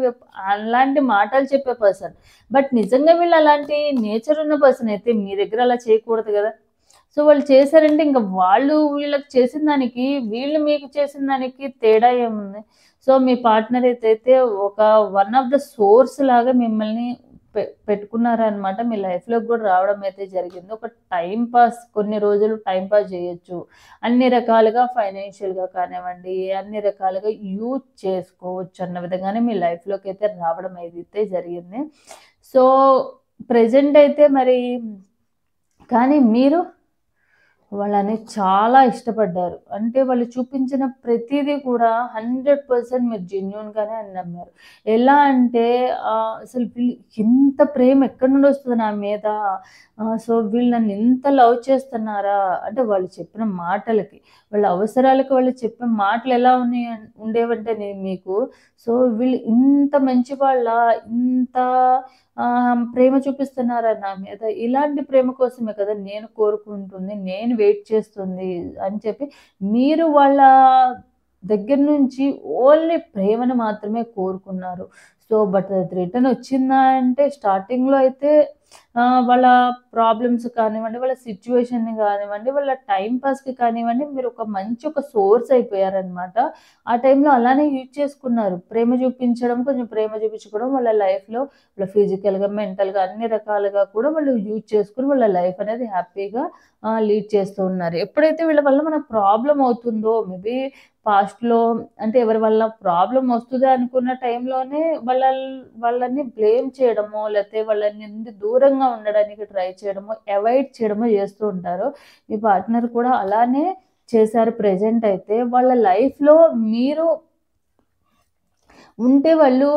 [SPEAKER 1] అలాంటి మాటలు చెప్పే పర్సన్. బట్ నిజంగా వీళ్ళు అలాంటి నేచర్ ఉన్న పర్సన్ అయితే మీ దగ్గర అలా చేయకూడదు గదా! సో, వాళ్ళు చేశారంటే ఇంక వాళ్ళు వీళ్ళకి చేసిన దానికి, వీళ్ళు మీకు చేసిన దానికి తేడా ఏముంది? సో, మీ పార్ట్నర్ అయితే ఒక వన్ ఆఫ్ ద సోర్స్ లాగా మిమ్మల్ని పెట్టుకున్నారనమాట. మీ లైఫ్‌లోకి గూడా రావడం అయితే జరిగింది. ఒక టైమ్ పాస్ కొన్ని రోజులు టైమ్ పాస్ జేయొచ్చు. అన్ని రకాలుగా ఫైనాన్షియల్‌గా కానివ్వండి, అన్ని రకాలుగా యూజ్ చేసుకోవచ్చు అన్న విధంగానే మీ లైఫ్‌లోకైతే రావడం అయితే జరిగింది. సో, ప్రెజెంట్ అయితే మరి కానీ మీరు వాళ్ళని చాలా ఇష్టపడ్డారు. అంటే వాళ్ళు చూపించిన ప్రతీదీ కూడా 100% మీరు జెన్యూన్‌గానే అని నమ్మారు. ఎలా అంటే అసలు వీళ్ళు ఇంత ప్రేమ ఎక్కడి నుండొస్తది నా మీద? సో, వీళ్ళు నన్ను ఇంత లవ్ చేస్తున్నారా? అంటే వాళ్ళు చెప్పిన మాటలకి, వాళ్ళ అవసరాలకి వాళ్ళు చెప్పే మాటలు ఎలా ఉండేవంటే మీకు సో, వీళ్ళు ఇంత మంచి వాళ్ళా? ఇంత ప్రేమ చూపిస్తున్నారా నా మీద? ఇలాంటి ప్రేమ కోసమే కదా నేను కోరుకుంటుంది. నేను వెయిట్ చేస్తుంది అని చెప్పి మీరు వాళ్ళ దగ్గర నుంచి ఓన్లీ ప్రేమను మాత్రమే కోరుకున్నారు. సో, బట్ అది రిటర్న్ వచ్చిందా అంటే స్టార్టింగ్‌లో అయితే వాళ్ళ ప్రాబ్లమ్స్ కానివ్వండి, వాళ్ళ సిట్యుయేషన్‌ని కానివ్వండి, వాళ్ళ టైమ్ పాస్‌కి కానివ్వండి, మీరు ఒక మంచి ఒక సోర్స్ అయిపోయారనమాట. ఆ టైంలో అలానే యూజ్ చేసుకున్నారు. ప్రేమ చూపించడం, కొంచెం ప్రేమ చూపించుకోవడం వాళ్ళ లైఫ్‌లో వాళ్ళ ఫిజికల్‌గా, మెంటల్‌గా అన్ని రకాలుగా కూడా వాళ్ళు యూజ్ చేసుకొని వాళ్ళ లైఫ్ అనేది హ్యాపీగా లీడ్ చేస్తూ ఉన్నారు. ఎప్పుడైతే వీళ్ళ వల్ల మనకు ప్రాబ్లమ్ అవుతుందో మేబీ పాస్ట్‌లో అంటే ఎవరి వల్ల ప్రాబ్లమ్ వస్తది అనుకున్న టైంలోనే వాళ్ళని బ్లేమ్ చేయడమో, లేతే వాళ్ళ నుండి దూరంగా ఉండడానికి ట్రై చేయడమో, అవాయిడ్ చేయడమో చేస్తూ ఉంటారు. మీ పార్ట్నర్ కూడా అలానే చేశారు ప్రెజెంట్ అయితే. వాళ్ళ లైఫ్‌లో మీరు ఉంటే వాళ్ళు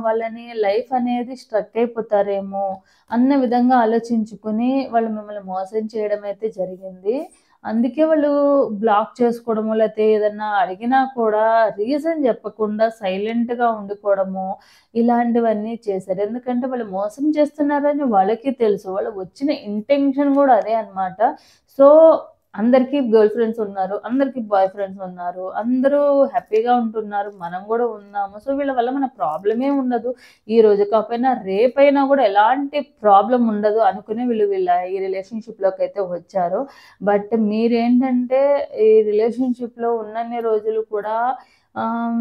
[SPEAKER 1] వాళ్ళని లైఫ్ అనేది స్ట్రక్ అయిపోతారేమో అన్న విధంగా ఆలోచించుకొని వాళ్ళు మిమ్మల్ని మోసం చేయడం అయితే జరిగింది. అందుకే వాళ్ళు బ్లాక్ చేసుకోవడమో, లేతే ఏదన్నా అడిగినా కూడా రీజన్ చెప్పకుండా సైలెంట్‌గా ఉండిపోవడము, ఇలాంటివన్నీ చేశారు. ఎందుకంటే వాళ్ళు మోసం చేస్తున్నారని వాళ్ళకి తెలుసు. వాళ్ళు వచ్చిన ఇంటెన్షన్ గూడా అదే అన్నమాట. సో, అందరికీ గర్ల్ ఫ్రెండ్స్ ఉన్నారు. అందరికి బాయ్ ఫ్రెండ్స్ ఉన్నారు. అందరూ హ్యాపీగా ఉంటున్నారు. మనం గూడా ఉన్నాము. సో, వీళ్ళ వల్ల మన ప్రాబ్లమే ఉండదు. ఈరోజు కాకపోయినా రేపైనా గూడా ఎలాంటి ప్రాబ్లమ్ ఉండదు అనుకుని వీళ్ళ ఈ రిలేషన్‌షిప్‌లోకైతే వచ్చారు. బట్ మీరేంటంటే ఈ రిలేషన్‌షిప్‌లో ఉన్నన్ని రోజులు కూడా ఆహ్,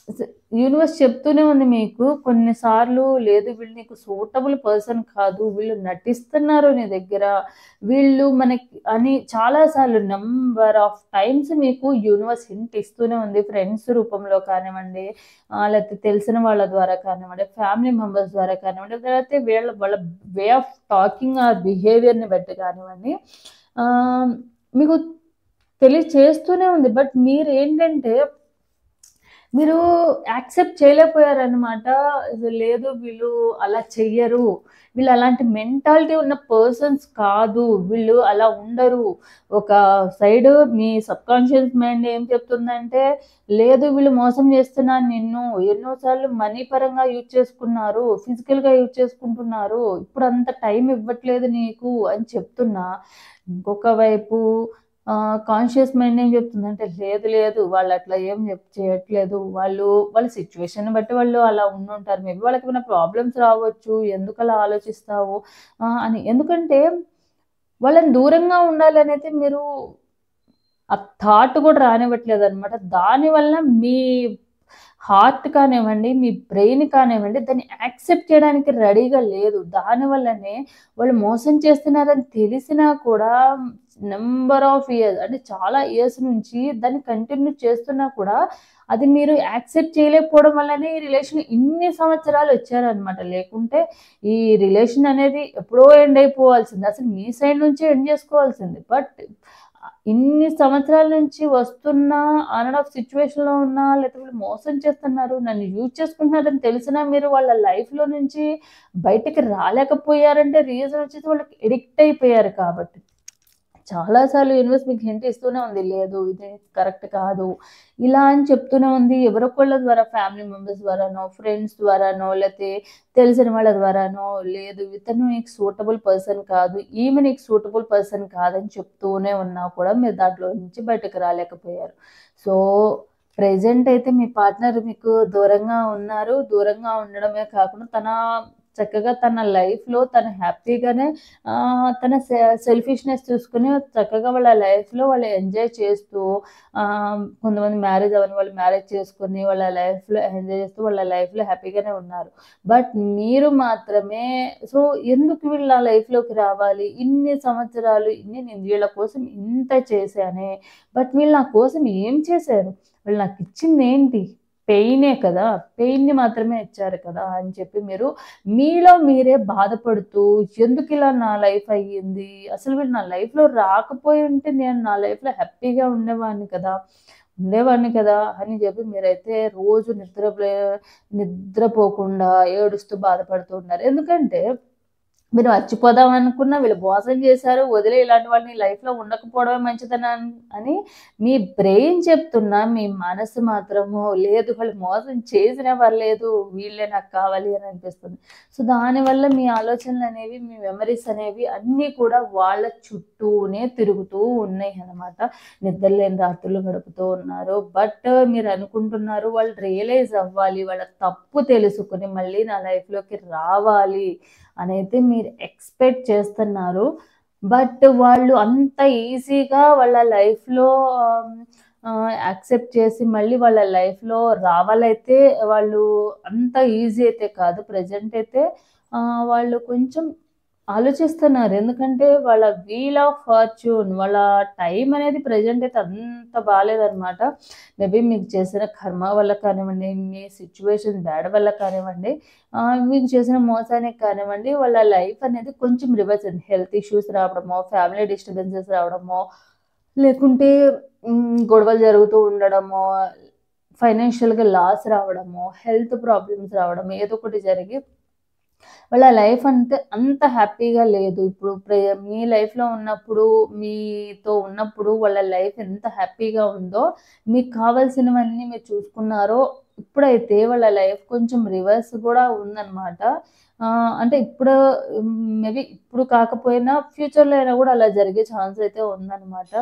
[SPEAKER 1] స్ యూనివర్స్ చెప్తూనే ఉంది మీకు కొన్నిసార్లు లేదు వీళ్ళు నీకు సూటబుల్ పర్సన్ కాదు. వీళ్ళు నటిస్తున్నారు నీ దగ్గర. వీళ్ళు మనకి అని చాలా సార్లు నంబర్ ఆఫ్ టైమ్స్ మీకు యూనివర్స్ హింట్ ఇస్తూనే ఉంది. ఫ్రెండ్స్ రూపంలో కానివ్వండి, లేకపోతే తెలిసిన వాళ్ళ ద్వారా కానివ్వండి, ఫ్యామిలీ మెంబర్స్ ద్వారా కానివ్వండి, లేకపోతే వాళ్ళ వే ఆఫ్ టాకింగ్ ఆర్ బిహేవియర్‌ని బట్టి కానివ్వండి. ఆహ్, మీకు తెలియచేస్తూనే ఉంది. బట్ మీరేంటంటే మీరు యాక్సెప్ట్ చేయలేకపోయారనమాట. లేదు వీళ్ళు అలా చెయ్యరు. వీళ్ళు అలాంటి మెంటాలిటీ ఉన్న పర్సన్స్ కాదు. వీళ్ళు అలా ఉండరు. ఒక సైడు మీ సబ్‌కాన్షియస్ మైండ్ ఏం చెప్తుందంటే, లేదు వీళ్ళు మోసం చేస్తున్నారు నిన్ను. ఎన్నో సార్లు మనీ పరంగా యూజ్ చేసుకున్నారు. ఫిజికల్‌గా యూజ్ చేసుకుంటున్నారు. ఇప్పుడంత టైం ఇవ్వట్లేదు నీకు అని చెప్తున్నా, ఇంకొక వైపు కాన్షియస్ మైండ్ ఏం చెప్తుందంటే, లేదు లేదు వాళ్ళట్లా ఏం చేయట్లేదు. వాళ్ళ సిట్యుయేషన్‌ని బట్టి వాళ్ళు అలా ఉండుంటారు. మేబీ వాళ్ళకేమైనా ప్రాబ్లమ్స్ రావచ్చు. ఎందుకలా ఆలోచిస్తావు? అని. ఎందుకంటే వాళ్ళని దూరంగా ఉండాలనైతే మీరు ఆ థాట్ కూడా రానివ్వట్లేదనమాట. దానివల్ల మీ హార్ట్ కానివ్వండి, మీ బ్రెయిన్ కానివ్వండి, దాన్ని యాక్సెప్ట్ చేయడానికి రెడీగా లేదు. దానివల్లనే వాళ్ళు మోసం చేస్తున్నారని తెలిసినా కూడా నంబర్ ఆఫ్ ఇయర్స్ అంటే చాలా ఇయర్స్ నుంచి దాన్ని కంటిన్యూ చేస్తున్నా కూడా అది మీరు యాక్సెప్ట్ చేయలేకపోవడం వల్లనే ఈ రిలేషన్ ఇన్ని సంవత్సరాలు వచ్చారనమాట. లేకుంటే ఈ రిలేషన్ అనేది ఎప్పుడో ఎండ్ అయిపోవాల్సింది. అసలు మీ సైడ్ నుంచే ఎండ్ చేసుకోవాల్సింది. బట్ ఇన్ని సంవత్సరాల నుంచి వస్తున్న ఆన్ అండ్ ఆఫ్ సిట్యుయేషన్‌లో ఉన్నా, లేకపోతే వీళ్ళు మోసం చేస్తున్నారు, నన్ను యూజ్ చేసుకుంటున్నారని తెలిసినా మీరు వాళ్ళ లైఫ్‌లో నుంచి బయటికి రాలేకపోయారంటే రీజన్ వచ్చేసి వాళ్ళకి అడిక్ట్ అయిపోయారు కాబట్టి. చాలా సార్లు యూనివర్స్ మీకు హింట్ ఇస్తూనే ఉంది. లేదు ఇది కరెక్ట్ కాదు. ఇలా అని చెప్తూనే ఉంది. ఎవరొకళ్ళ ద్వారా ఫ్యామిలీ మెంబర్స్ ద్వారానో, ఫ్రెండ్స్ ద్వారానో, లేతే తెలిసిన వాళ్ళ ద్వారానో, లేదు ఇతను నీకు సూటబుల్ పర్సన్ కాదు. ఈమె నీకు సూటబుల్ పర్సన్ కాదని చెప్తూనే ఉన్నా కూడా మీరు దాంట్లో నుంచి బయటకు రాలేకపోయారు. సో, ప్రెజెంట్ అయితే మీ పార్ట్నర్ మీకు దూరంగా ఉన్నారు. దూరంగా ఉండడమే కాకుండా చక్కగా తన లైఫ్‌లో తను హ్యాపీగానే తన సెల్ఫిష్‌నెస్ చూసుకొని చక్కగా వాళ్ళ లైఫ్‌లో వాళ్ళు ఎంజాయ్ చేస్తూ కొంతమంది మ్యారేజ్ అవ్వని వాళ్ళు మ్యారేజ్ చేసుకొని వాళ్ళ లైఫ్‌లో ఎంజాయ్ చేస్తూ వాళ్ళ లైఫ్‌లో హ్యాపీగానే ఉన్నారు. బట్ మీరు మాత్రమే సో, ఎందుకు వీళ్ళు నా లైఫ్‌లోకి రావాలి? ఇన్ని సంవత్సరాలు నేను వీళ్ళ కోసం ఇంత చేశానే. బట్ వీళ్ళు నా కోసం ఏం చేశారు? వీళ్ళు నాకిచ్చిందేంటి? పెయినే కదా! పెయిన్‌ని మాత్రమే ఇచ్చారు కదా! అని చెప్పి మీరు మీలో మీరే బాధపడుతూ ఎందుకిలా నా లైఫ్ అయ్యింది? అసలు వీళ్ళు నా లైఫ్‌లో రాకపోయుంటే నేను నా లైఫ్‌లో హ్యాపీగా ఉండేవాడిని కదా! అని చెప్పి మీరైతే రోజు నిద్రపోకుండా ఏడుస్తూ బాధపడుతూ ఉన్నారు. ఎందుకంటే మీరు మర్చిపోదాం అనుకున్నా వీళ్ళు మోసం చేశారు. వదిలేయి ఇలాంటి వాళ్ళని లైఫ్‌లో ఉండకపోవడమే అని మీ బ్రెయిన్ చెప్తున్నా, మీ మనసు మాత్రము లేదు వాళ్ళు మోసం చేసినా పర్లేదు. వీళ్ళే నాకు కావాలి అని అనిపిస్తుంది. సో, దానివల్ల మీ ఆలోచనలనేవి, మీ మెమోరీస్ అనేవి అన్నీ కూడా వాళ్ళ చుట్టూనే తిరుగుతూ ఉన్నాయన్నమాట. నిద్రలేని రాత్రులు గడుపుతూ ఉన్నారు. బట్ మీరనుకుంటున్నారు వాళ్ళు రియలైజ్ అవ్వాలి. వాళ్ళ తప్పు తెలుసుకొని మళ్ళీ నా లైఫ్‌లోకి రావాలి అనైతే మీరు ఎక్స్‌పెక్ట్ చేస్తున్నారు. బట్ వాళ్ళు అంత ఈజీగా వాళ్ళ లైఫ్‌లో యాక్సెప్ట్ చేసి మళ్ళీ వాళ్ళ లైఫ్‌లో రావాలైతే వాళ్ళు అంత ఈజీ అయితే కాదు. ప్రెజెంట్ అయితే వాళ్ళు కొంచెం ఆలోచిస్తున్నారు. ఎందుకంటే వాళ్ళ వీల్ ఆఫ్ ఫార్చ్యూన్ వాళ్ళ టైం అనేది ప్రెజెంట్ అయితే అంత బాలేదనమాట. మేబీ మీకు చేసిన కర్మ వల్ల కానివ్వండి, మీ సిట్యుయేషన్ బ్యాడ్ వల్ల కానివ్వండి, మీకు చేసిన మోసానికి కానివ్వండి, వాళ్ళ లైఫ్ అనేది కొంచెం రివర్స్ అయింది. హెల్త్ ఇష్యూస్ రావడమో, ఫ్యామిలీ డిస్టర్బెన్సెస్ రావడమో, లేకుంటే గొడవలు జరుగుతూ ఉండడమో, ఫైనాన్షియల్‌గా లాస్ రావడమో, హెల్త్ ప్రాబ్లమ్స్ రావడమో ఏదో ఒకటి జరిగి వాళ్ళ లైఫ్ అంత హ్యాపీగా లేదు. ఇప్పుడు మీ లైఫ్‌లో ఉన్నప్పుడు, మీతో ఉన్నప్పుడు వాళ్ళ లైఫ్ ఎంత హ్యాపీగా ఉందో, మీకు కావాల్సినవన్నీ మీరు చూసుకున్నారో, ఇప్పుడైతే వాళ్ళ లైఫ్ కొంచెం రివర్స్ గూడా ఉందనమాట. అంటే ఇప్పుడు మేబీ ఇప్పుడు కాకపోయినా ఫ్యూచర్‌లో అయినా గూడా అలా జరిగే ఛాన్స్ అయితే ఉందనమాట.